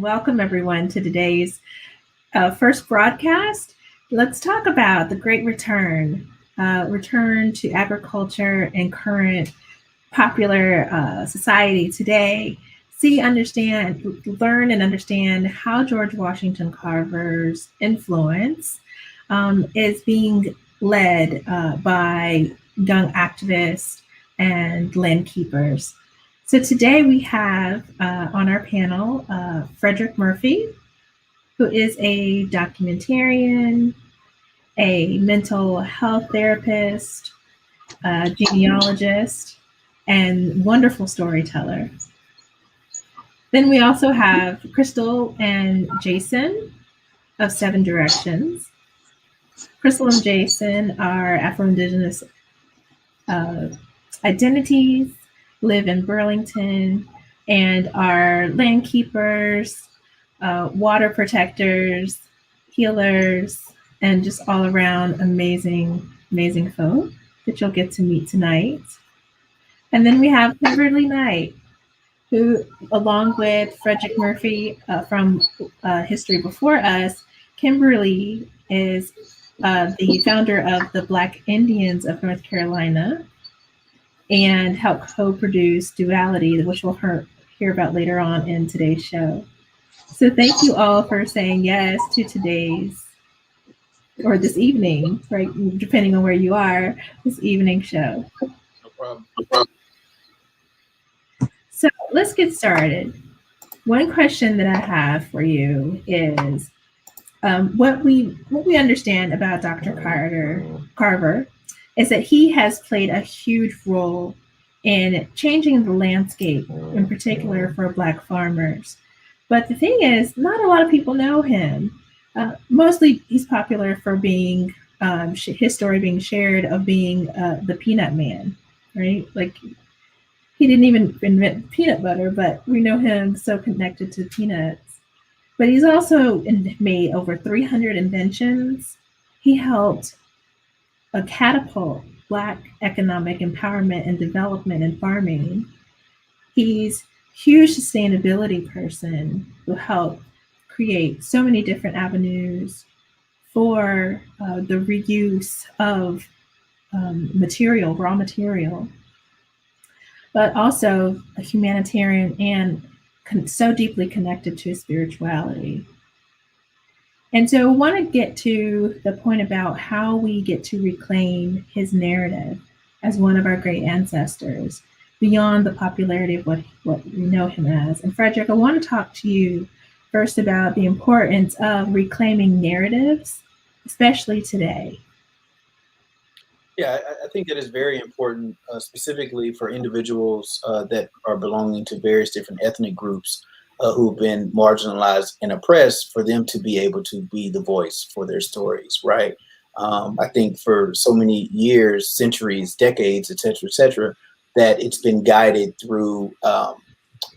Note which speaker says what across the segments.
Speaker 1: welcome everyone to today's first broadcast. Let's talk about the Great Return, return to agriculture and current popular society today. See, understand, learn, and understand how George Washington Carver's influence is being led by young activists and land keepers. So today we have on our panel Fredrick Murphy, who is a documentarian, a mental health therapist, a genealogist, and wonderful storyteller. Then we also have Crystal and Jason of Seven Directions. Crystal and Jason are Afro-Indigenous identities, live in Burlington, and are land keepers, water protectors, healers, and just all around amazing, amazing folk that you'll get to meet tonight. And then we have Kimberly Knight, who, along with Fredrick Murphy from History Before Us, Kimberly is the founder of the Black Indians of North Carolina and helped co-produce Duality, which we'll hear about later on in today's show. So thank you all for saying yes to today's, or this evening, right, depending on where you are, this evening show.
Speaker 2: No problem.
Speaker 1: So let's get started. One question that I have for you is what we understand about Dr. Carver is that he has played a huge role in changing the landscape, in particular for Black farmers. But the thing is, not a lot of people know him. Mostly he's popular for being, his story being shared of being the peanut man, right? Like, he didn't even invent peanut butter, but we know him so connected to peanuts. But he's also made over 300 inventions. He helped catapult Black economic empowerment and development in farming. He's a huge sustainability person who helped create so many different avenues for the reuse of raw material, but also a humanitarian and so deeply connected to his spirituality. And so I want to get to the point about how we get to reclaim his narrative as one of our great ancestors beyond the popularity of what we know him as. And Fredrick, I want to talk to you first about the importance of reclaiming narratives, especially today.
Speaker 2: Yeah, I think that is very important, specifically for individuals that are belonging to various different ethnic groups who've been marginalized and oppressed, for them to be able to be the voice for their stories, right? I think for so many years, centuries, decades, et cetera, that it's been guided through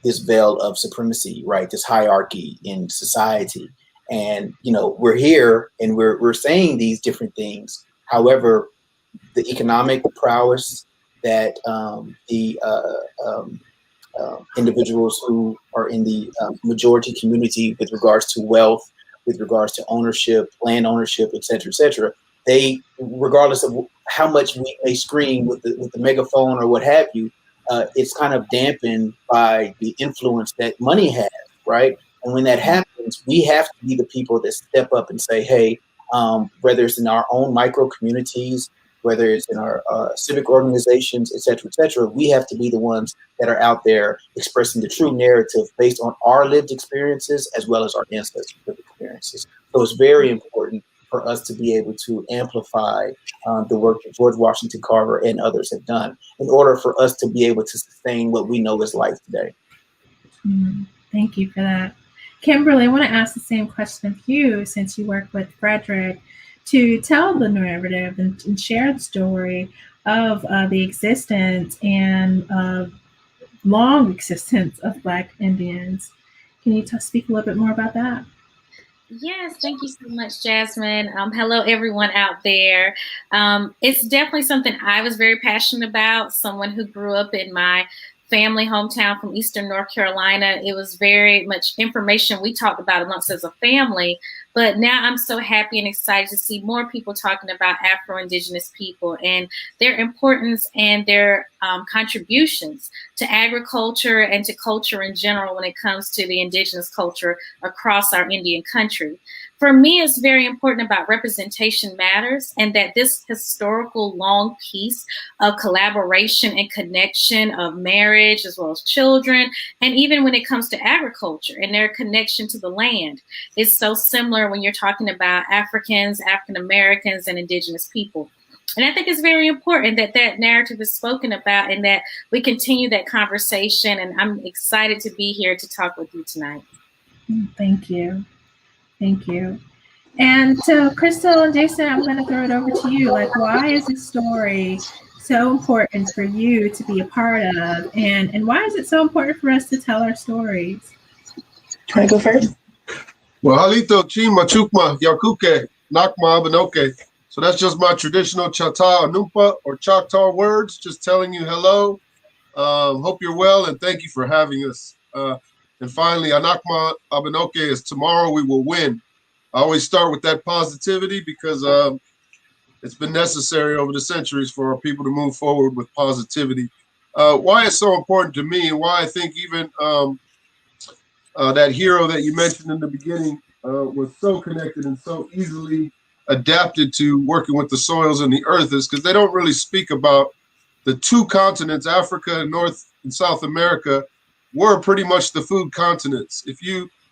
Speaker 2: this veil of supremacy, right? This hierarchy in society. And, you know, we're here and we're saying these different things. However, the economic prowess that individuals who are in the majority community with regards to wealth, with regards to ownership, land ownership, et cetera, they, regardless of how much we may scream with the megaphone or what have you, it's kind of dampened by the influence that money has, right? And when that happens, we have to be the people that step up and say, hey, whether it's in our own micro communities, whether it's in our civic organizations, et cetera, we have to be the ones that are out there expressing the true narrative based on our lived experiences as well as our ancestors' lived experiences. So it's very important for us to be able to amplify the work that George Washington Carver and others have done in order for us to be able to sustain what we know is life today.
Speaker 1: Thank you for that. Kimberly, I want to ask the same question of you, since you work with Fredrick, to tell the narrative and share the story of the existence and long existence of Black Indians. Can you speak a little bit more about that?
Speaker 3: Yes, thank you so much, Jasmine. Hello, everyone out there. It's definitely something I was very passionate about, someone who grew up in my family hometown from Eastern North Carolina. It was very much information we talked about amongst as a family. But now I'm so happy and excited to see more people talking about Afro-Indigenous people and their importance and their contributions to agriculture and to culture in general when it comes to the indigenous culture across our Indian country. For me, it's very important about representation matters, and that this historical long piece of collaboration and connection of marriage as well as children, and even when it comes to agriculture and their connection to the land, is so similar when you're talking about Africans, African Americans, and indigenous people. And I think it's very important that that narrative is spoken about and that we continue that conversation. And I'm excited to be here to talk with you tonight.
Speaker 1: Thank you. Thank you. And so, Crystal and Jason, I'm going to throw it over to you. Like, why is this story so important for you to be a part of? And why is it so important for us to tell our stories?
Speaker 4: Can I go first?
Speaker 5: Well, Halito Chima Chukma Yakuke Nakma Abanoke. So that's just my traditional Chata Anumpa or Choctaw words, just telling you hello. Hope you're well, and thank you for having us. And finally, Anakma Abanoke is tomorrow we will win. I always start with that positivity because it's been necessary over the centuries for our people to move forward with positivity. Why it's so important to me, and why I think even that hero that you mentioned in the beginning was so connected and so easily adapted to working with the soils and the earth is because they don't really speak about the two continents, Africa and North and South America, were pretty much the food continents.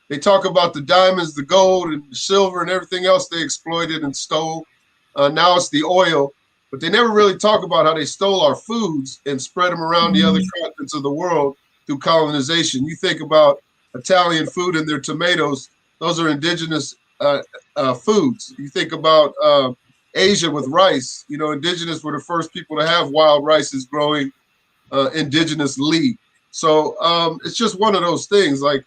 Speaker 5: They talk about the diamonds, the gold, and the silver, and everything else they exploited and stole. Now it's the oil, but they never really talk about how they stole our foods and spread them around the other continents of the world through colonization. You think about Italian food and their tomatoes; those are indigenous foods. You think about Asia with rice. You know, indigenous were the first people to have wild rices growing indigenously. So it's just one of those things. Like,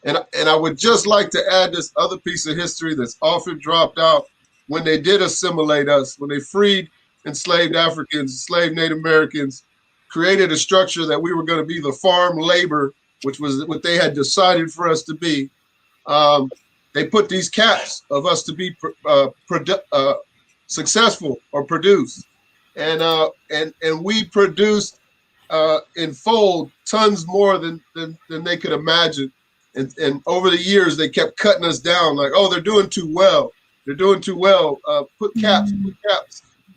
Speaker 5: and I would just like to add this other piece of history that's often dropped out. When they did assimilate us, when they freed enslaved Africans, enslaved Native Americans, created a structure that we were going to be the farm labor, which was what they had decided for us to be. They put these caps of us to be successful or produce, and we produced in fold tons more than they could imagine. And over the years, they kept cutting us down, like, oh, they're doing too well. They're doing too well. Put caps,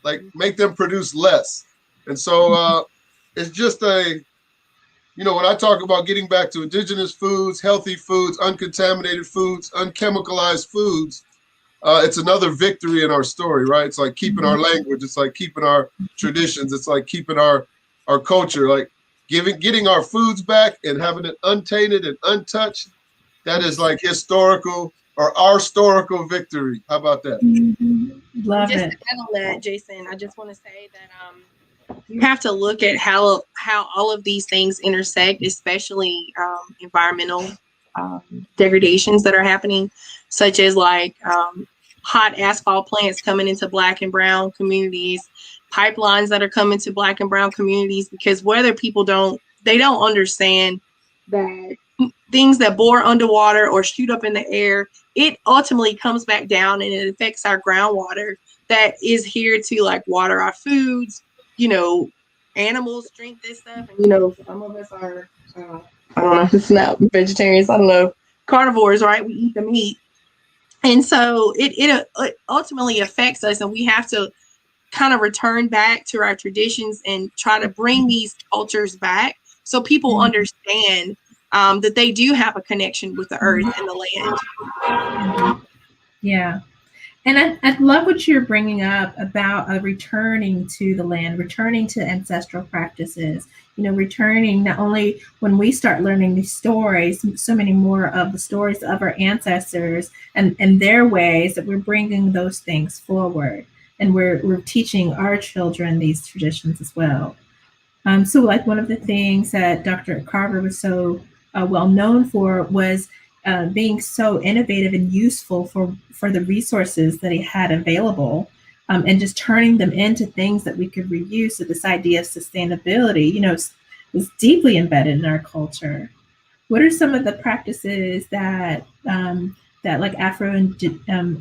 Speaker 5: like make them produce less. And so it's just when I talk about getting back to indigenous foods, healthy foods, uncontaminated foods, unchemicalized foods, it's another victory in our story, right? It's like keeping our language. It's like keeping our traditions. It's like keeping our culture, like getting our foods back and having it untainted and untouched. That is like historical or our historical victory. How about that?
Speaker 1: Love
Speaker 4: Just
Speaker 1: it.
Speaker 4: to add on that, Jason, I just want to say that you have to look at how all of these things intersect, especially environmental degradations that are happening, such as like hot asphalt plants coming into Black and brown communities, pipelines that are coming to Black and brown communities, because whether people don't understand that things that bore underwater or shoot up in the air, it ultimately comes back down and it affects our groundwater that is here to like water our foods. Animals drink this stuff, and some of us are I don't know, it's not vegetarians, I don't know, carnivores, right? We eat the meat. And so it ultimately affects us, and we have to kind of return back to our traditions and try to bring these cultures back so people understand that they do have a connection with the earth and the land.
Speaker 1: Yeah. And I love what you're bringing up about returning to the land, returning to ancestral practices, returning not only when we start learning these stories, so many more of the stories of our ancestors and their ways, that we're bringing those things forward. And we're teaching our children these traditions as well. So like one of the things that Dr. Carver was so well known for was being so innovative and useful for the resources that he had available, and just turning them into things that we could reuse. So this idea of sustainability, is deeply embedded in our culture. What are some of the practices that that like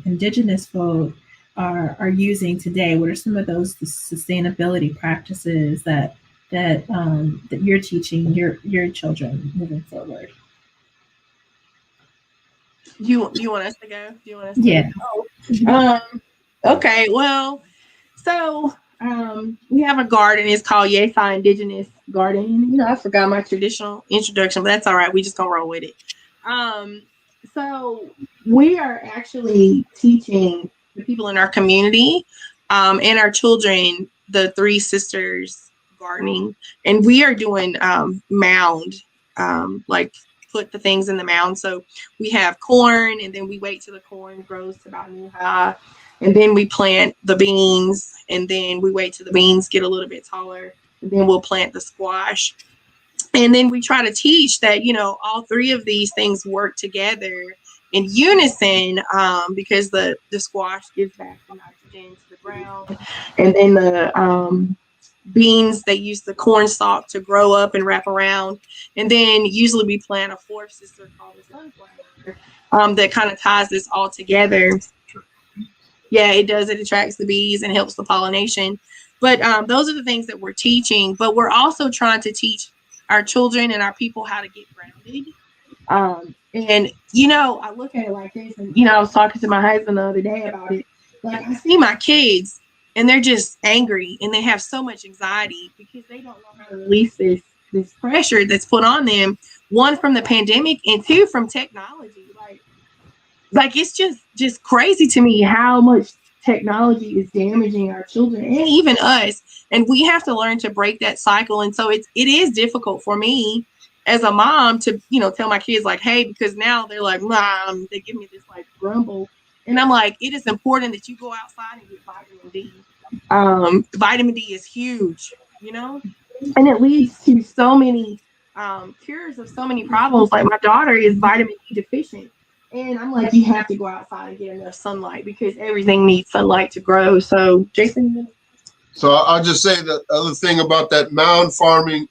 Speaker 1: Indigenous folk are using today? What are some of those sustainability practices that you're teaching your children moving forward?
Speaker 4: You want us to go? Do you want us to
Speaker 1: Yeah.
Speaker 4: go? Okay, well, so we have a garden. It's called Yesi Indigenous Garden. You know, I forgot my traditional introduction, but that's all right. We just gonna roll with it. So we are actually teaching the people in our community and our children the Three Sisters gardening, and we are doing mound, like put the things in the mound. So we have corn, and then we wait till the corn grows to about knee high, and then we plant the beans, and then we wait till the beans get a little bit taller, and then we'll plant the squash. And then we try to teach that, you know, all three of these things work together in unison, because the squash gives back the nitrogen to the ground, and then the beans, they use the corn stalk to grow up and wrap around. And then usually we plant a fourth sister called the sunflower, that kind of ties this all together. Yeah, it does. It attracts the bees and helps the pollination. But those are the things that we're teaching. But we're also trying to teach our children and our people how to get grounded. And, you know, I look at it like this, and, you know, I was talking to my husband the other day about it. Like, I see my kids, and they're just angry, and they have so much anxiety because they don't know how to release this pressure that's put on them, one, from the pandemic, and two, from technology. Like it's just crazy to me how much technology is damaging our children and even us. And we have to learn to break that cycle. And so it is difficult for me as a mom to, you know, tell my kids like, hey, because now they're like, Mom, they give me this like grumble. And I'm like, it is important that you go outside and get vitamin D. Vitamin D is huge, you know, and it leads to so many cures of so many problems. Like my daughter is vitamin D deficient. And I'm like, you have to go outside and get enough sunlight because everything needs sunlight to grow. So, Jason?
Speaker 5: So I'll just say the other thing about that mound farming.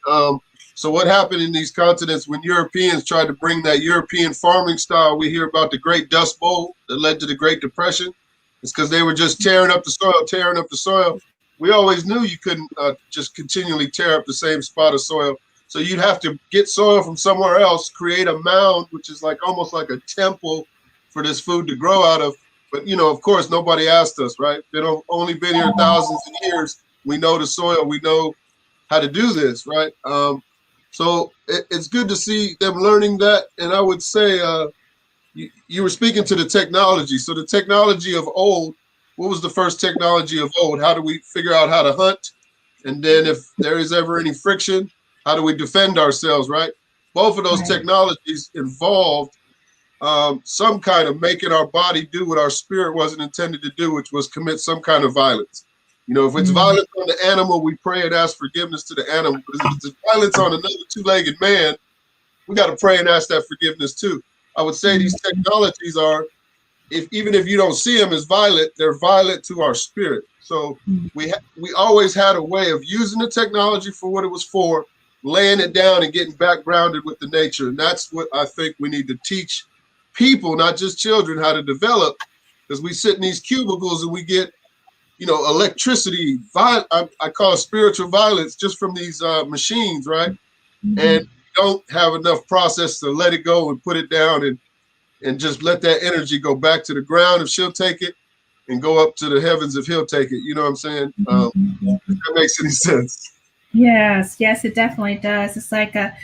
Speaker 5: So what happened in these continents when Europeans tried to bring that European farming style? We hear about the Great Dust Bowl that led to the Great Depression. It's because they were just tearing up the soil. We always knew you couldn't just continually tear up the same spot of soil. So you'd have to get soil from somewhere else, create a mound, which is like almost like a temple for this food to grow out of. But, you know, of course, nobody asked us, right? They've only been here thousands of years. We know the soil. We know how to do this, right? So it's good to see them learning that. And I would say you were speaking to the technology. So the technology of old, what was the first technology of old? How do we figure out how to hunt? And then if there is ever any friction, how do we defend ourselves, right? Both of those technologies involved some kind of making our body do what our spirit wasn't intended to do, which was commit some kind of violence. You know, if it's violence on the animal, we pray and ask forgiveness to the animal. But if it's violence on another two-legged man, we got to pray and ask that forgiveness too. I would say these technologies are, even if you don't see them as violent, they're violent to our spirit. So we always had a way of using the technology for what it was for, laying it down and getting back grounded with the nature. And that's what I think we need to teach people, not just children, how to develop, because we sit in these cubicles and we get, you know, electricity, I call it spiritual violence just from these machines, right? And don't have enough process to let it go and put it down and just let that energy go back to the ground if she'll take it, and go up to the heavens if he'll take it. You know what I'm saying? If that makes any sense.
Speaker 1: Yes, it definitely does. It's like a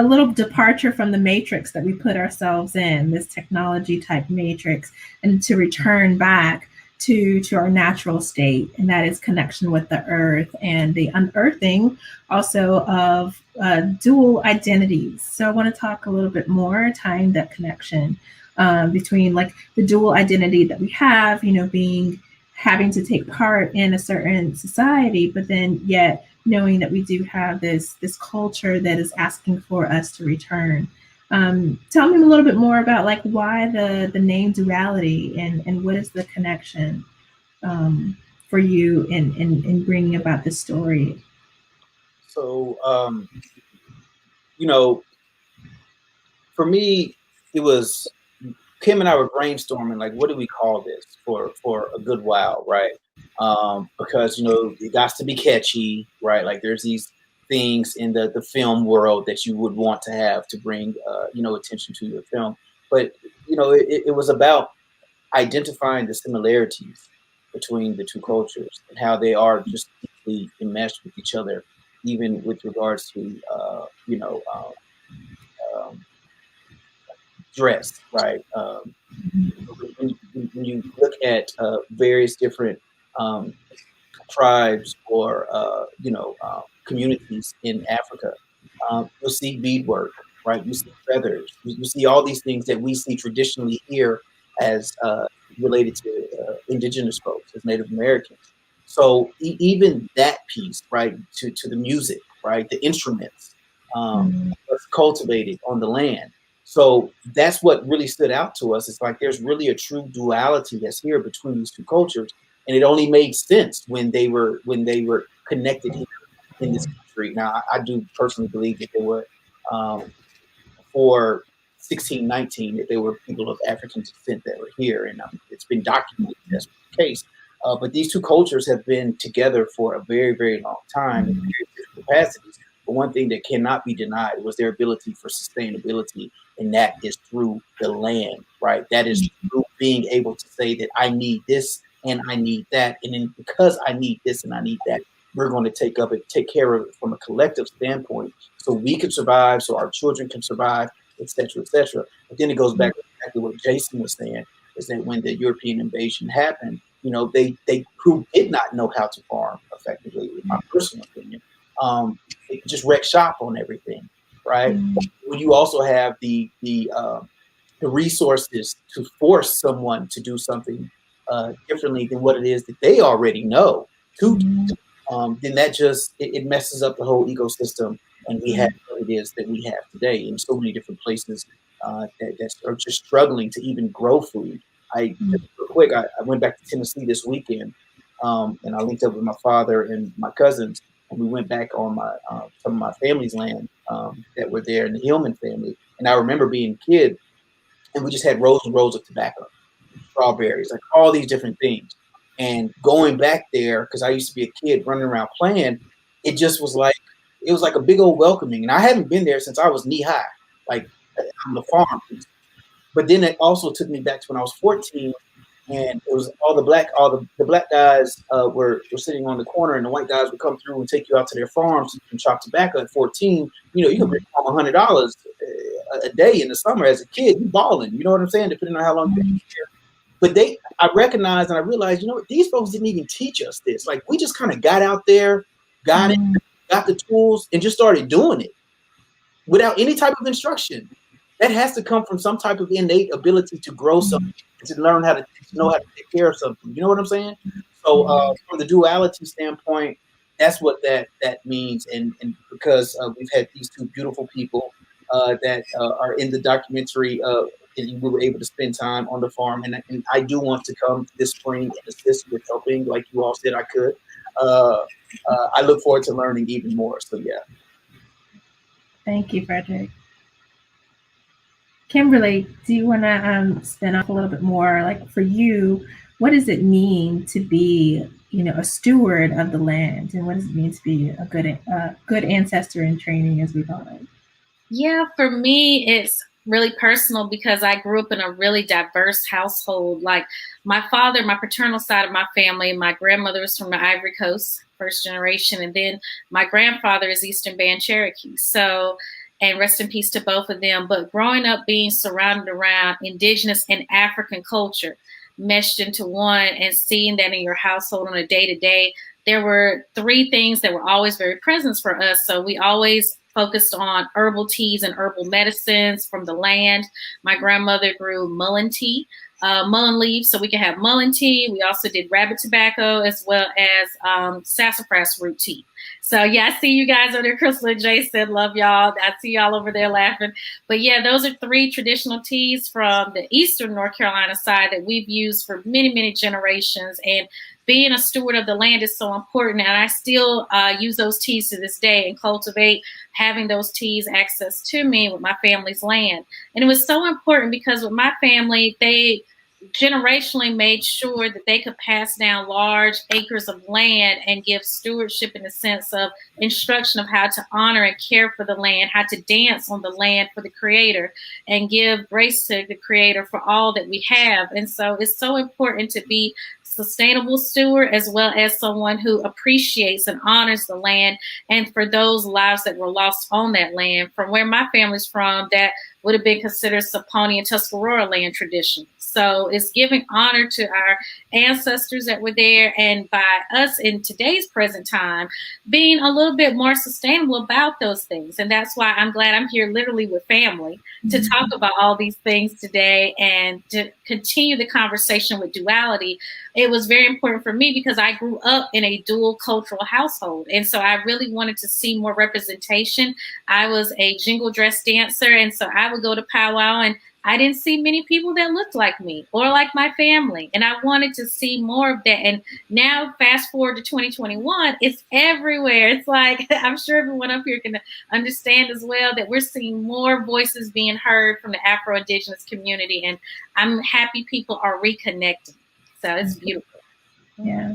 Speaker 1: little departure from the matrix that we put ourselves in, this technology type matrix, and to return back to our natural state, and that is connection with the earth and the unearthing also of dual identities. So I want to talk a little bit more, tying that connection between like the dual identity that we have, you know, having to take part in a certain society, but then yet knowing that we do have this culture that is asking for us to return. Tell me a little bit more about like why the name duality and what is the connection for you in bringing about this story.
Speaker 2: So you know, for me, it was Kim and I were brainstorming, like, what do we call this for a good while, right? Because, you know, it got to be catchy, right? Like there's these things in the film world that you would want to have to bring, you know, attention to your film. But, you know, it was about identifying the similarities between the two cultures and how they are just deeply enmeshed with each other, even with regards to, you know, dress, right? When you look at various different tribes or you know, communities in Africa, you'll see beadwork, right? You see feathers, you see all these things that we see traditionally here as related to indigenous folks, as Native Americans. So even that piece, right, to the music, right, the instruments, was cultivated on the land. So that's what really stood out to us. It's like there's really a true duality that's here between these two cultures, and it only made sense when they were connected here in this country. Now, I do personally believe that they were for 1619 that they were people of African descent that were here, and it's been documented that's the case. But these two cultures have been together for a very, very long time in various different capacities. But one thing that cannot be denied was their ability for sustainability, and that is through the land, right? That is through being able to say that I need this and I need that, and then because I need this and I need that, we're going to take care of it from a collective standpoint, so we can survive, so our children can survive, et cetera, et cetera. But then it goes back to exactly what Jason was saying, is that when the European invasion happened, you know, they who did not know how to farm effectively, in my personal opinion, it just wrecked shop on everything, right? When you also have the resources to force someone to do something differently than what it is that they already know to do, then that just it messes up the whole ecosystem, and we have what it is that we have today in so many different places that are just struggling to even grow food. Real quick, I went back to Tennessee this weekend, and I linked up with my father and my cousins, and we went back on my some of my family's land that were there in the Hillman family. And I remember being a kid, and we just had rows and rows of tobacco, strawberries, like all these different things. And going back there, because I used to be a kid running around playing, it just was like, it was like a big old welcoming. And I hadn't been there since I was knee high, like on the farm. But then it also took me back to when I was 14, and it was all the black guys were sitting on the corner, and the white guys would come through and take you out to their farms and chop tobacco at 14. You know, you could bring home $100 a day in the summer as a kid, you balling, you know what I'm saying, depending on how long you've been here. But I recognized and I realized, you know what, these folks didn't even teach us this. Like, we just kind of got out there, got it, got the tools, and just started doing it without any type of instruction. That has to come from some type of innate ability to grow something, to learn how to know how to take care of something. You know what I'm saying? So from the duality standpoint, that's what that means. And because we've had these two beautiful people that are in the documentary, and we were able to spend time on the farm. And I do want to come this spring and assist with helping, like you all said I could. I look forward to learning even more. So, yeah.
Speaker 1: Thank you, Fredrick. Kimberly, do you want to spin off a little bit more? Like, for you, what does it mean to be, you know, a steward of the land, and what does it mean to be a good ancestor in training, as we call it?
Speaker 3: Yeah, for me, it's really personal because I grew up in a really diverse household. Like, my father, my paternal side of my family, my grandmother was from the Ivory Coast, first generation, and then my grandfather is Eastern Band Cherokee. So, and rest in peace to both of them. But growing up being surrounded around indigenous and African culture meshed into one, and seeing that in your household on a day-to-day, there were three things that were always very present for us. So we always focused on herbal teas and herbal medicines from the land. My grandmother grew mullein tea, mullein leaves, so we could have mullein tea. We also did rabbit tobacco, as well as sassafras root tea. So yeah, I see you guys over there. Crystal and Jason, love y'all. I see y'all over there laughing. But yeah, those are three traditional teas from the Eastern North Carolina side that we've used for many, many generations, and being a steward of the land is so important. And I still use those teas to this day and cultivate having those teas access to me with my family's land. And it was so important because with my family, they generationally made sure that they could pass down large acres of land and give stewardship in the sense of instruction of how to honor and care for the land, how to dance on the land for the creator and give grace to the creator for all that we have. And so it's so important to be sustainable steward as well as someone who appreciates and honors the land, and for those lives that were lost on that land. From where my family's from, that would have been considered Saponi and Tuscarora land tradition. So it's giving honor to our ancestors that were there, and by us in today's present time, being a little bit more sustainable about those things. And that's why I'm glad I'm here literally with family to talk about all these things today and to continue the conversation with duality. It was very important for me because I grew up in a dual cultural household. And so I really wanted to see more representation. I was a jingle dress dancer, and so I would go to powwow and I didn't see many people that looked like me or like my family. And I wanted to see more of that. And now fast forward to 2021, it's everywhere. It's like, I'm sure everyone up here can understand as well that we're seeing more voices being heard from the Afro-Indigenous community. And I'm happy people are reconnecting. So it's beautiful.
Speaker 1: Yeah.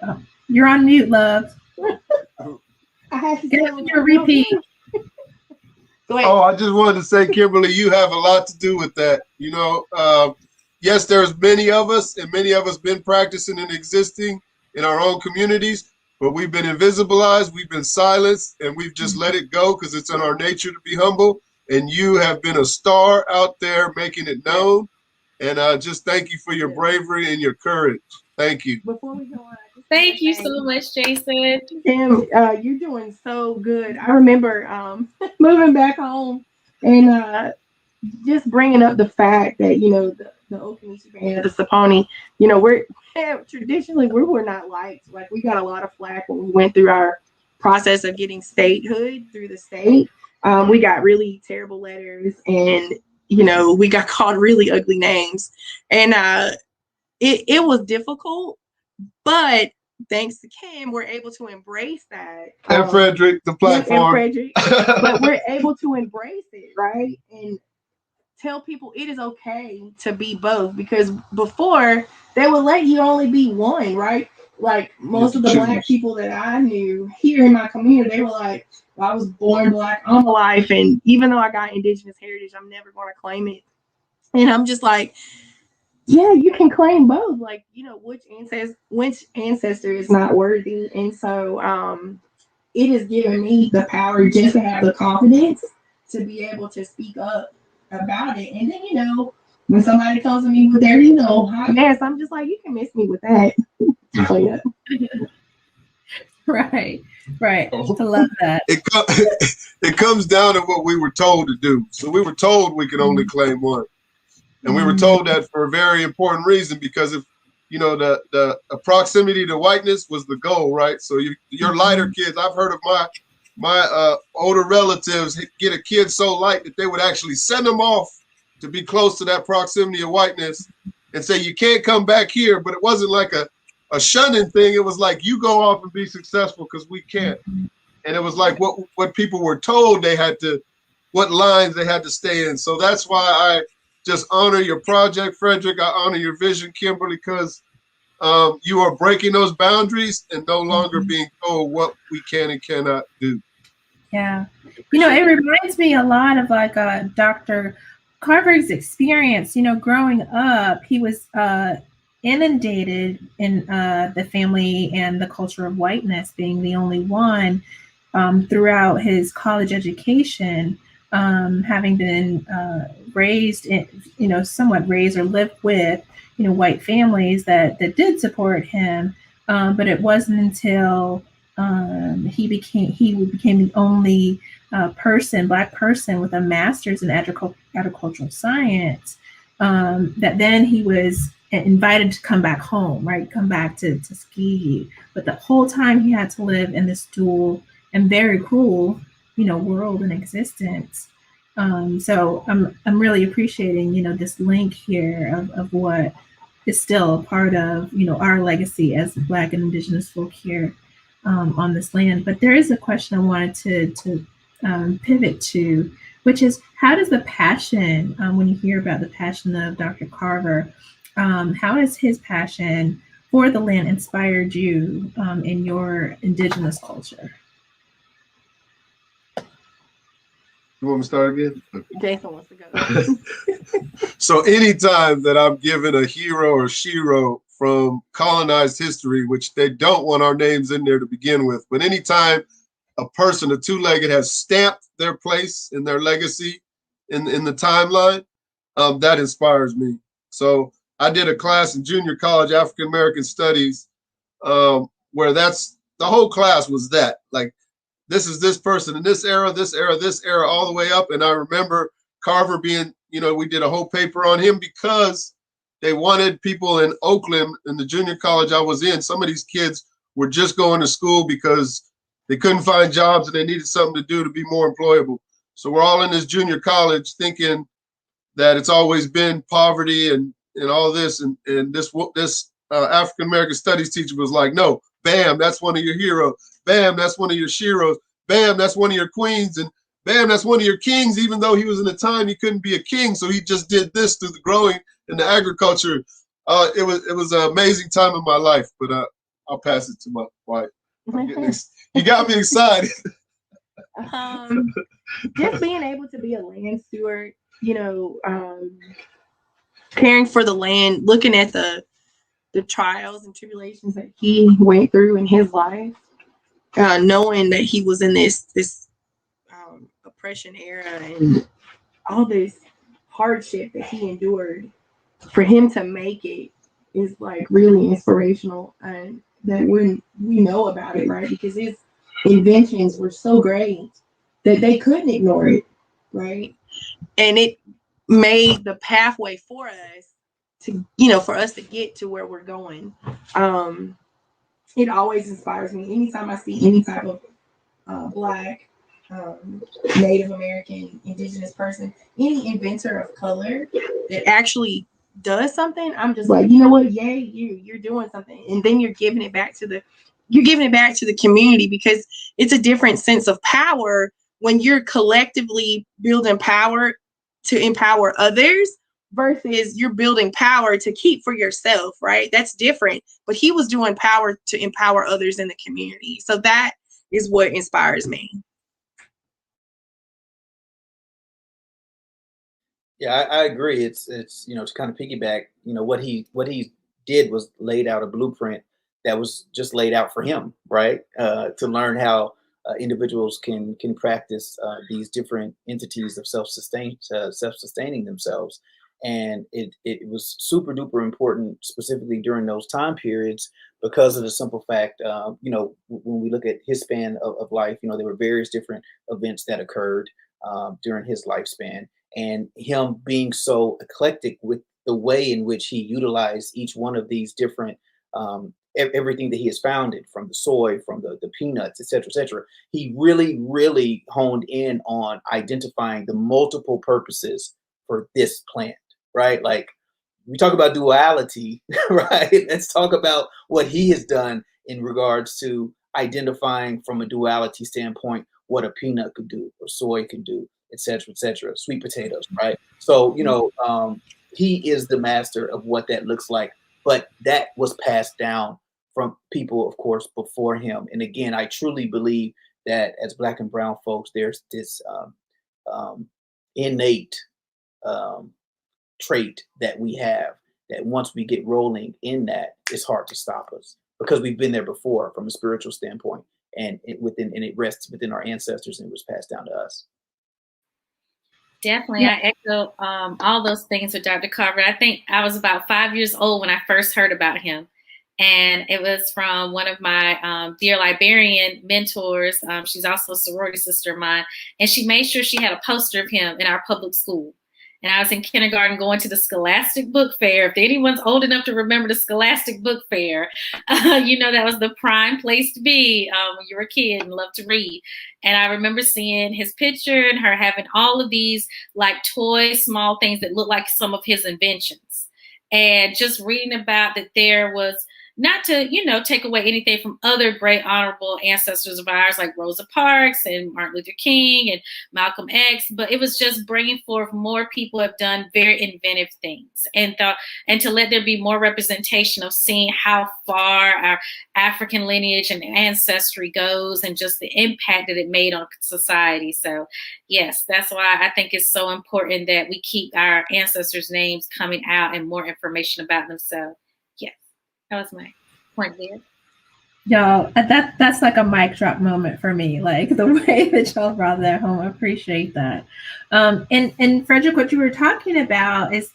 Speaker 1: Oh, you're on mute, love.
Speaker 6: I have to
Speaker 1: Get your repeat.
Speaker 5: Oh, I just wanted to say, Kimberly, you have a lot to do with that. You know, yes, there's many of us, and many of us been practicing and existing in our own communities, but we've been invisibilized, we've been silenced, and we've just let it go because it's in our nature to be humble. And you have been a star out there making it known. And just thank you for your bravery and your courage. Thank you.
Speaker 6: Before we go on,
Speaker 3: Thank you so much, Jason.
Speaker 6: Kim, you're doing so good. I remember moving back home and just bringing up the fact that, you know, the Okinawa band, the Saponi, you know, traditionally we were not liked. Like, we got a lot of flack when we went through our process of getting statehood through the state. We got really terrible letters, and, you know, we got called really ugly names. And it was difficult, but thanks to Kim, we're able to embrace that.
Speaker 5: And Fredrick, the platform.
Speaker 6: And Fredrick, but we're able to embrace it, right? And tell people it is okay to be both, because before they would let you only be one, right? Like, most of the Black people that I knew here in my community, they were like, well, I was born Black all my life, and even though I got Indigenous heritage, I'm never going to claim it. And I'm just like, yeah, you can claim both. Like, you know, which ancestor is not worthy? And so it has given me the power just to have the confidence to be able to speak up about it. And then, you know, when somebody comes to me with their, you know, hot mess, I'm just like, you can miss me with that. So, yeah.
Speaker 1: Right. I love that.
Speaker 5: It comes down to what we were told to do. So we were told we could only claim one. And we were told that for a very important reason, because if, you know, the proximity to whiteness was the goal, right? So your lighter kids, I've heard of my older relatives get a kid so light that they would actually send them off to be close to that proximity of whiteness and say, you can't come back here. But it wasn't like a shunning thing. It was like, you go off and be successful because we can't. And it was like what people were told they had to, what lines they had to stay in. So that's why I just honor your project, Fredrick. I honor your vision, Kimberly, because you are breaking those boundaries and no longer being told what we can and cannot do.
Speaker 1: Yeah. You know, it reminds me a lot of like Dr. Carver's experience. You know, growing up, he was inundated in the family and the culture of whiteness, being the only one throughout his college education. Having been raised in, you know, somewhat raised or lived with, you know, white families that did support him. But it wasn't until he became the only Black person with a master's in agricultural science, that then he was invited to come back home, right? Come back to Tuskegee. But the whole time he had to live in this dual and very cruel, you know, world and existence. So I'm really appreciating, you know, this link here of what is still a part of, our legacy as Black and Indigenous folk here on this land. But there is a question I wanted to pivot to, which is, how does the passion, when you hear about the passion of Dr. Carver, how has his passion for the land inspired you in your Indigenous culture?
Speaker 5: You want me to start again?
Speaker 6: Jason wants to go.
Speaker 5: So anytime that I'm given a hero or shero from colonized history, which they don't want our names in there to begin with, but anytime a person, a two-legged, has stamped their place in their legacy in the timeline, that inspires me. So I did a class in junior college, African American Studies, where the whole class was that. Like, this is this person in this era, all the way up. And I remember Carver being, we did a whole paper on him because they wanted people in Oakland, in the junior college I was in. Some of these kids were just going to school because they couldn't find jobs and they needed something to do to be more employable. So we're all in this junior college thinking that it's always been poverty and all this. And this African American Studies teacher was like, no, bam, that's one of your heroes. Bam, that's one of your sheroes. Bam, that's one of your queens. And bam, that's one of your kings, even though he was in a time he couldn't be a king. So he just did this through the growing and the agriculture. It was an amazing time in my life, but I'll pass it to my wife. You got me excited.
Speaker 6: Just being able to be a land steward, caring for the land, looking at the trials and tribulations that he went through in his life, knowing that he was in this oppression era and all this hardship that he endured, for him to make it is like really inspirational. And that when we know about it, right? Because his inventions were so great that they couldn't ignore it, right? And it made the pathway for us to, for us to get to where we're going. It always inspires me anytime I see any type of Black, Native American, Indigenous person, any inventor of color that actually does something. I'm just like, you know what? Yay, you're doing something, and then you're giving it back to the community, because it's a different sense of power when you're collectively building power to empower others versus you're building power to keep for yourself, right? That's different. But he was doing power to empower others in the community. So that is what inspires me.
Speaker 2: Yeah, I agree. It's to kind of piggyback, what he did was laid out a blueprint that was just laid out for him, right? To learn how individuals can practice these different entities of self-sustaining themselves. And it was super duper important, specifically during those time periods, because of the simple fact, when we look at his span of life, there were various different events that occurred during his lifespan, and him being so eclectic with the way in which he utilized each one of these different everything that he has founded, from the soy, from the peanuts, et cetera, he really, really honed in on identifying the multiple purposes for this plant, right? Like, we talk about duality, right? Let's talk about what he has done in regards to identifying from a duality standpoint what a peanut could do, or soy could do, et cetera, sweet potatoes, right? So, he is the master of what that looks like, but that was passed down from people, of course, before him. And again, I truly believe that as Black and brown folks, there's this innate trait that we have, that once we get rolling in that, it's hard to stop us, because we've been there before from a spiritual standpoint, and it rests within our ancestors, and it was passed down to us.
Speaker 3: Definitely. Yeah. I echo all those things with Dr. Carver. I think I was about 5 years old when I first heard about him. And it was from one of my dear librarian mentors. She's also a sorority sister of mine. And she made sure she had a poster of him in our public school. And I was in kindergarten going to the Scholastic Book Fair. If anyone's old enough to remember the Scholastic Book Fair, that was the prime place to be when you were a kid and loved to read. And I remember seeing his picture and her having all of these like toy, small things that looked like some of his inventions. And just reading about that there was, not to, take away anything from other great honorable ancestors of ours like Rosa Parks and Martin Luther King and Malcolm X, but it was just bringing forth more people have done very inventive things, and to let there be more representation of seeing how far our African lineage and ancestry goes and just the impact that it made on society. So yes, that's why I think it's so important that we keep our ancestors' names coming out and more information about them. So yes. That was my point there.
Speaker 1: Y'all, that's like a mic drop moment for me. Like the way that y'all brought that home, I appreciate that. And Fredrick, what you were talking about is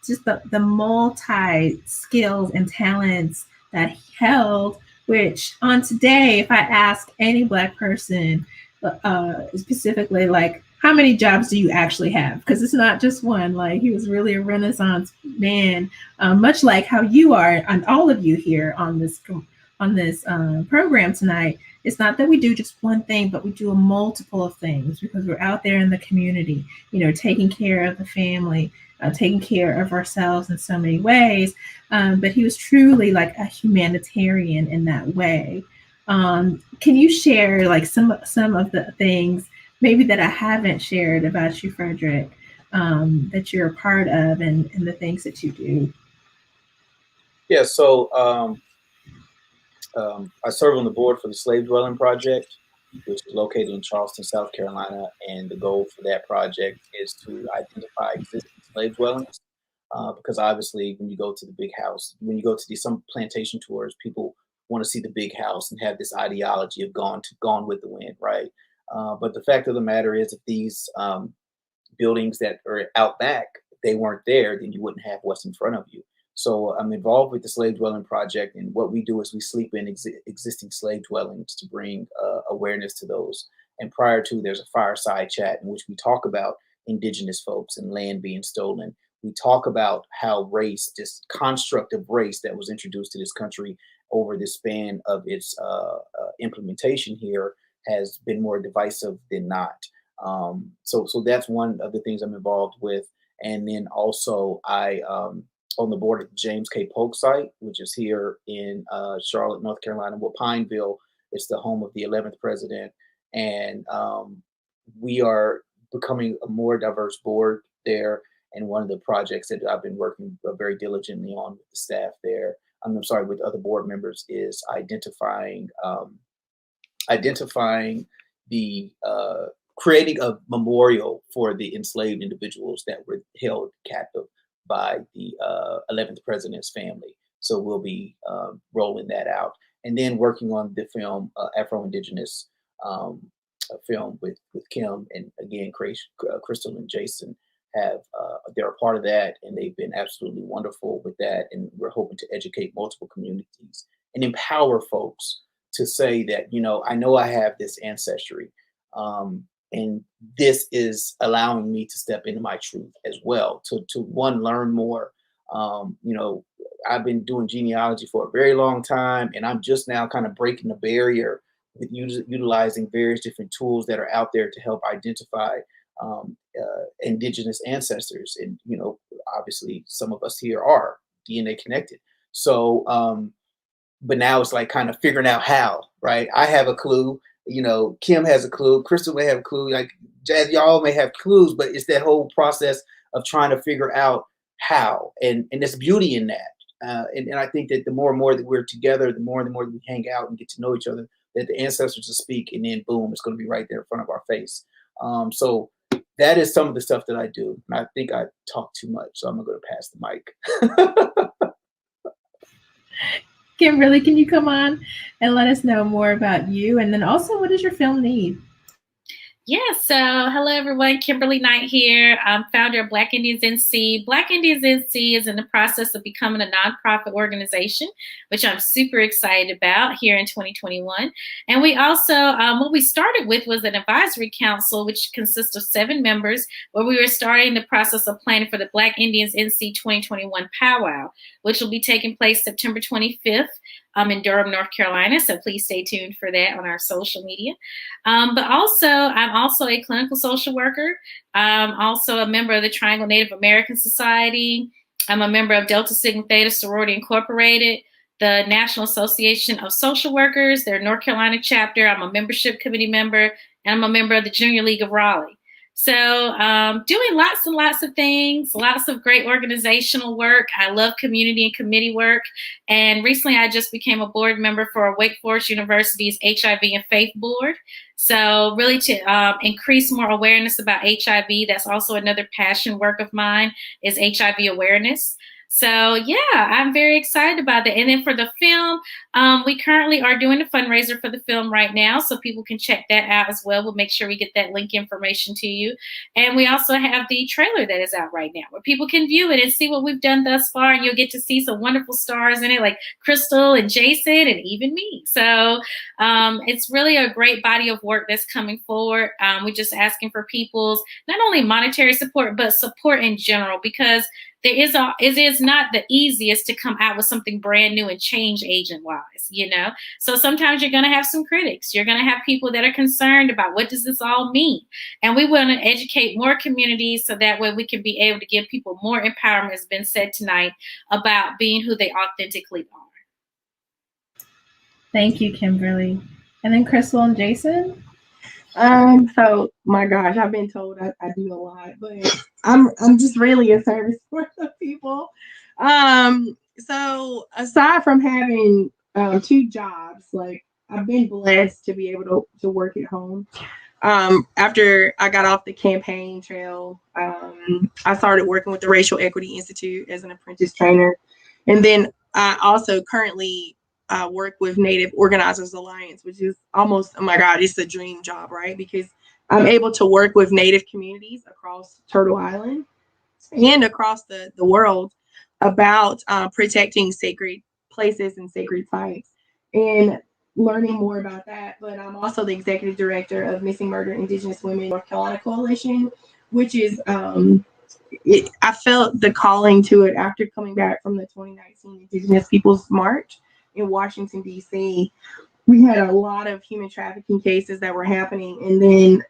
Speaker 1: just the multi skills and talents that he held. Which on today, if I ask any Black person specifically, like, how many jobs do you actually have? Because it's not just one. Like, he was really a Renaissance man, much like how you are, and all of you here on this program tonight. It's not that we do just one thing, but we do a multiple of things because we're out there in the community, taking care of the family, taking care of ourselves in so many ways. But he was truly like a humanitarian in that way. Can you share like some of the things maybe that I haven't shared about you, Fredrick, that you're a part of and the things that you do?
Speaker 2: Yeah, so I serve on the board for the Slave Dwelling Project, which is located in Charleston, South Carolina. And the goal for that project is to identify existing slave dwellings. Because obviously when you go to the big house, when you go to some plantation tours, people want to see the big house and have this ideology of gone with the wind, right? But the fact of the matter is, if these buildings that are out back, they weren't there, then you wouldn't have what's in front of you. So I'm involved with the Slave Dwelling Project, and what we do is we sleep in existing slave dwellings to bring awareness to those. And prior to, there's a fireside chat in which we talk about indigenous folks and land being stolen. We talk about how race, this construct of race that was introduced to this country over the span of its implementation here, has been more divisive than not. So that's one of the things I'm involved with. And then also I on the board of the James K. Polk site, which is here in Charlotte, North Carolina. Well, Pineville is the home of the 11th president. And we are becoming a more diverse board there. And one of the projects that I've been working very diligently on with the staff there, with other board members, is identifying the creating a memorial for the enslaved individuals that were held captive by the 11th president's family. So we'll be rolling that out, and then working on the film Afro-Indigenous film with Kim, and again Crystal and Jason they're a part of that, and they've been absolutely wonderful with that. And we're hoping to educate multiple communities and empower folks to say that, I know I have this ancestry, and this is allowing me to step into my truth as well, to one, learn more. I've been doing genealogy for a very long time, and I'm just now kind of breaking the barrier with utilizing various different tools that are out there to help identify indigenous ancestors. And, obviously some of us here are DNA connected. So, but now it's like kind of figuring out how, right? I have a clue, Kim has a clue, Crystal may have a clue, like Jazz, y'all may have clues, but it's that whole process of trying to figure out how, and there's beauty in that. And I think that the more and more that we're together, the more that we hang out and get to know each other, that the ancestors will speak, and then boom, it's going to be right there in front of our face. So that is some of the stuff that I do. And I think I talk too much, so I'm going to pass the mic.
Speaker 1: Kimberly, can you come on and let us know more about you? And then also, what does your film need?
Speaker 3: Yeah, so hello everyone, Kimberly Knight here. I'm founder of Black Indians NC. Black Indians NC is in the process of becoming a nonprofit organization, which I'm super excited about here in 2021. And we also, what we started with was an advisory council, which consists of 7 members, where we were starting the process of planning for the Black Indians NC 2021 powwow, which will be taking place September 25th. In Durham, North Carolina. So please stay tuned for that on our social media. But also, I'm also a clinical social worker. I'm also a member of the Triangle Native American Society. I'm a member of Delta Sigma Theta Sorority Incorporated, the National Association of Social Workers, their North Carolina chapter. I'm a membership committee member, and I'm a member of the Junior League of Raleigh. So doing lots and lots of things, lots of great organizational work. I love community and committee work. And recently I just became a board member for Wake Forest University's HIV and Faith Board. So really to increase more awareness about HIV, that's also another passion work of mine, is HIV awareness. So yeah, I'm very excited about that. And then for the film, we currently are doing a fundraiser for the film right now, so people can check that out as well. We'll make sure we get that link information to you. And we also have the trailer that is out right now where people can view it and see what we've done thus far. And you'll get to see some wonderful stars in it, like Crystal and Jason and even me. So it's really a great body of work that's coming forward. We're just asking for people's not only monetary support, but support in general, because it is not the easiest to come out with something brand new and change agent wise, you know? So sometimes you're going to have some critics. You're going to have people that are concerned about what does this all mean? And we want to educate more communities so that way we can be able to give people more empowerment, as been said tonight, about being who they authentically are.
Speaker 1: Thank you, Kimberly. And then Crystal and Jason?
Speaker 6: So my gosh, I've been told I do a lot, but I'm just really a service for the people. So aside from having 2 jobs, like I've been blessed to be able to work at home. After I got off the campaign trail, I started working with the Racial Equity Institute as an apprentice trainer. And then I also currently work with Native Organizers Alliance, which is almost, oh my God, it's a dream job, right? Because I'm able to work with Native communities across Turtle Island and across the world about protecting sacred places and sacred sites and learning more about that. But I'm also the executive director of Missing Murdered Indigenous Women North Carolina Coalition, which is, I felt the calling to it after coming back from the 2019 Indigenous Peoples March in Washington, D.C. We had a lot of human trafficking cases that were happening. And then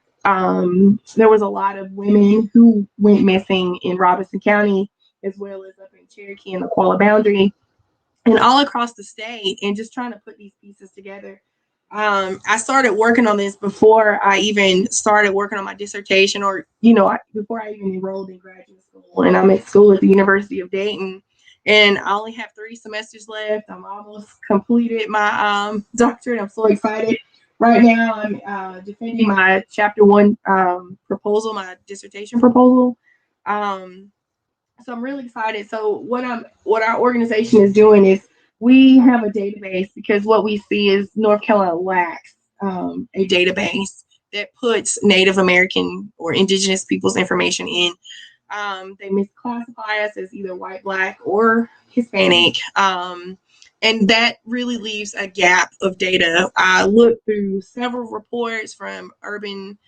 Speaker 6: there was a lot of women who went missing in Robeson County, as well as up in Cherokee and the Qualla boundary and all across the state, and just trying to put these pieces together. I started working on this before I even started working on my dissertation, or, before I even enrolled in graduate school. And I'm at school at the University of Dayton. And I only have 3 semesters left. I'm almost completed my doctorate. I'm so excited. Right now, I'm defending my Chapter 1 proposal, my dissertation proposal. So I'm really excited. So what our organization is doing is we have a database, because what we see is North Carolina lacks a database that puts Native American or Indigenous people's information in. They misclassify us as either white, Black, or Hispanic. And that really leaves a gap of data. I looked through several reports from Urban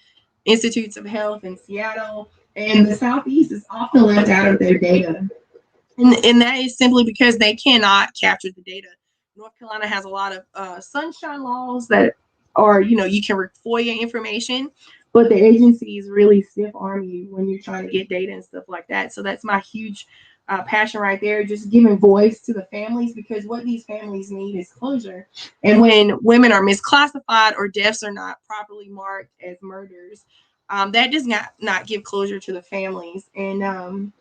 Speaker 6: Institutes of Health in Seattle, and the Southeast is often left out of their data. And that is simply because they cannot capture the data. North Carolina has a lot of sunshine laws that are, you can FOIA information, but the agencies really stiff arm you when you're trying to get data and stuff like that. So that's my huge passion right there, just giving voice to the families, because what these families need is closure. And when women are misclassified or deaths are not properly marked as murders, that does not give closure to the families. And,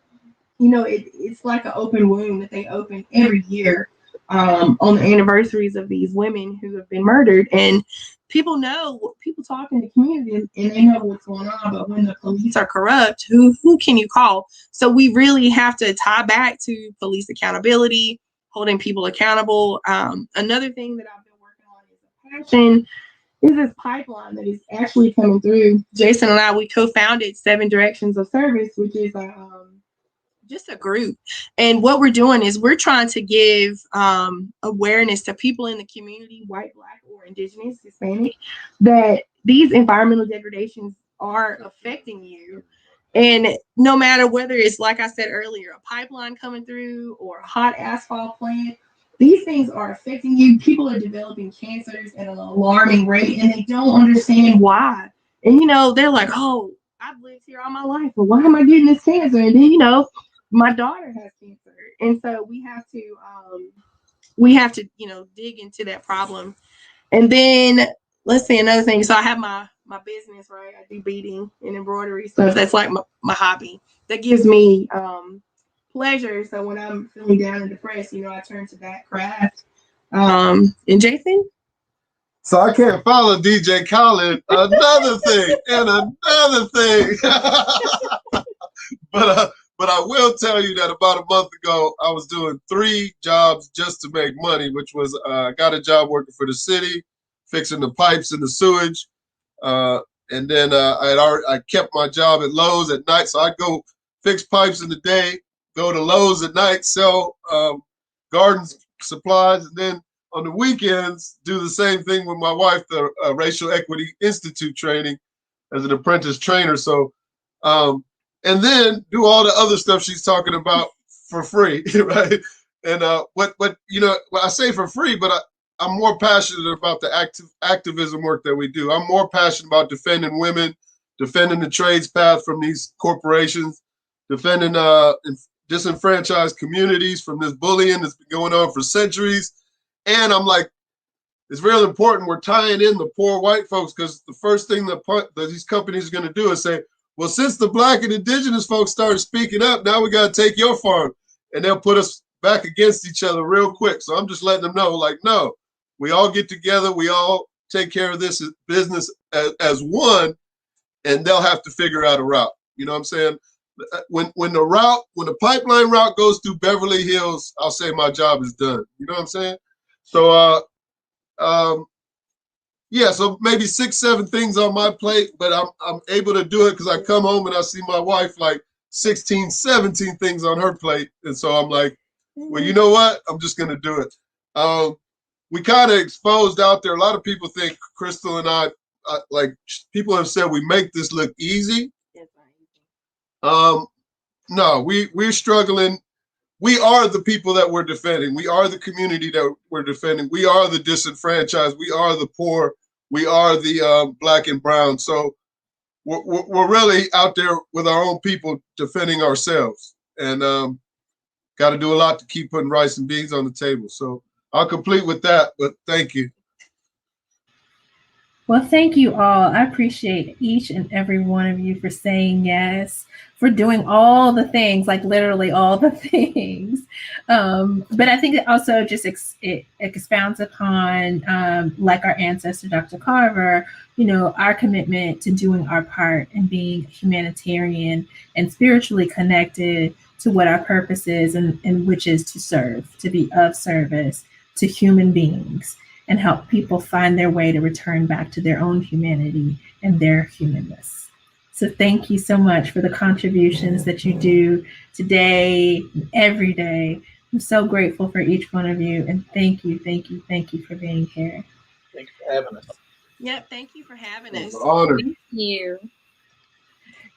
Speaker 6: it's like an open wound that they open every year on the anniversaries of these women who have been murdered. And people talk in the community and they know what's going on, but when the police are corrupt, who can you call? So we really have to tie back to police accountability, holding people accountable. Another thing that I've been working on is a passion is this pipeline that is actually coming through. Jason and I, we co-founded 7 Directions of Service, which is just a group. And what we're doing is we're trying to give awareness to people in the community, white, Black, or Indigenous, Hispanic, that these environmental degradations are affecting you. And no matter whether it's, like I said earlier, a pipeline coming through or a hot asphalt plant, these things are affecting you. People are developing cancers at an alarming rate, and they don't understand why. And, they're like, oh, I've lived here all my life, but why am I getting this cancer? And then, my daughter has cancer, And so we have to, dig into that problem. And then let's see another thing. So I have my business, right? I do beading and embroidery stuff. That's like my hobby. That gives me pleasure. So when I'm feeling down and depressed, I turn to that craft. And Jason?
Speaker 5: So I can't follow DJ Khaled. Another thing and another thing. But I will tell you that about a month ago, I was doing 3 jobs just to make money, which was I got a job working for the city, fixing the pipes and the sewage. And then I kept my job at Lowe's at night. So I'd go fix pipes in the day, go to Lowe's at night, sell garden supplies, and then on the weekends, do the same thing with my wife, the Racial Equity Institute training as an apprentice trainer. So, and then do all the other stuff she's talking about for free, right? And what I say for free, but I'm more passionate about the activism work that we do. I'm more passionate about defending women, defending the trades path from these corporations, defending disenfranchised communities from this bullying that's been going on for centuries. And I'm like, it's real important we're tying in the poor white folks, because the first thing that these companies are going to do is say, well, since the Black and indigenous folks started speaking up, now we got to take your farm. And they'll put us back against each other real quick. So I'm just letting them know, like, no, we all get together. We all take care of this business as one, and they'll have to figure out a route. You know what I'm saying? When the pipeline route goes through Beverly Hills, I'll say my job is done. You know what I'm saying? So, yeah, so maybe 6, 7 things on my plate, but I'm able to do it because I come home and I see my wife like 16, 17 things on her plate. And so I'm like, well, you know what? I'm just going to do it. We kind of exposed out there. A lot of people think Crystal and I, like people have said we make this look easy. No, we're struggling. We are the people that we're defending. We are the community that we're defending. We are the disenfranchised. We are the poor. We are the Black and brown. So we're really out there with our own people defending ourselves, and got to do a lot to keep putting rice and beans on the table. So I'll complete with that, but thank you.
Speaker 1: Well, thank you all. I appreciate each and every one of you for saying yes, for doing all the things, like literally all the things. But I think it also just it expounds upon, like our ancestor, Dr. Carver, our commitment to doing our part and being humanitarian and spiritually connected to what our purpose is, and which is to serve, to be of service to human beings, and help people find their way to return back to their own humanity and their humanness. So thank you so much for the contributions that you do today, every day. I'm so grateful for each one of you. And thank you for being here.
Speaker 2: Thanks for having us.
Speaker 6: Yep, thank you for having us.
Speaker 5: Honor.
Speaker 3: Thank you.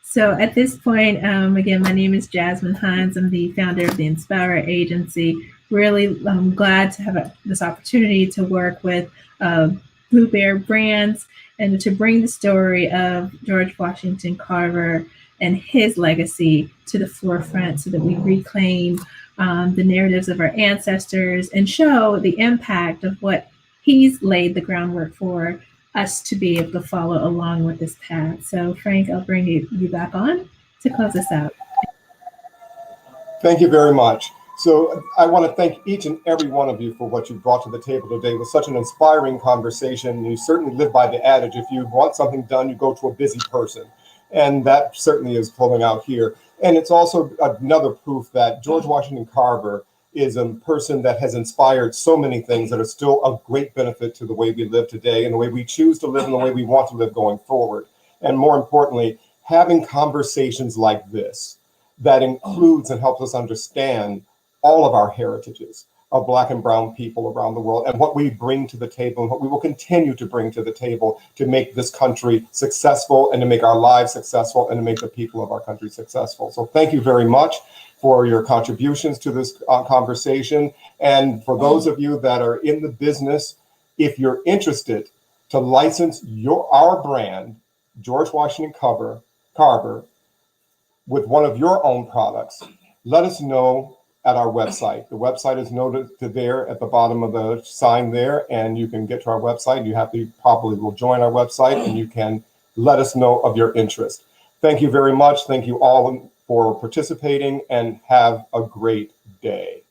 Speaker 1: So at this point, again, my name is Jasmine Hines. I'm the founder of the Inspire Agency. Really glad to have this opportunity to work with Blue Bear Brands and to bring the story of George Washington Carver and his legacy to the forefront so that we reclaim the narratives of our ancestors and show the impact of what he's laid the groundwork for us to be able to follow along with this path. So Frank, I'll bring you back on to close us out.
Speaker 7: Thank you very much. So I want to thank each and every one of you for what you brought to the table today. It was such an inspiring conversation. You certainly live by the adage, if you want something done, you go to a busy person. And that certainly is pulling out here. And it's also another proof that George Washington Carver is a person that has inspired so many things that are still of great benefit to the way we live today and the way we choose to live and the way we want to live going forward. And more importantly, having conversations like this that includes and helps us understand all of our heritages of Black and brown people around the world and what we bring to the table and what we will continue to bring to the table to make this country successful and to make our lives successful and to make the people of our country successful. So thank you very much for your contributions to this conversation. And for those of you that are in the business, if you're interested to license our brand, George Washington Carver, with one of your own products, let us know at our website. The website is noted there at the bottom of the sign there, and you can get to our website. You probably will join our website, and you can let us know of your interest. Thank you very much. Thank you all for participating, and have a great day.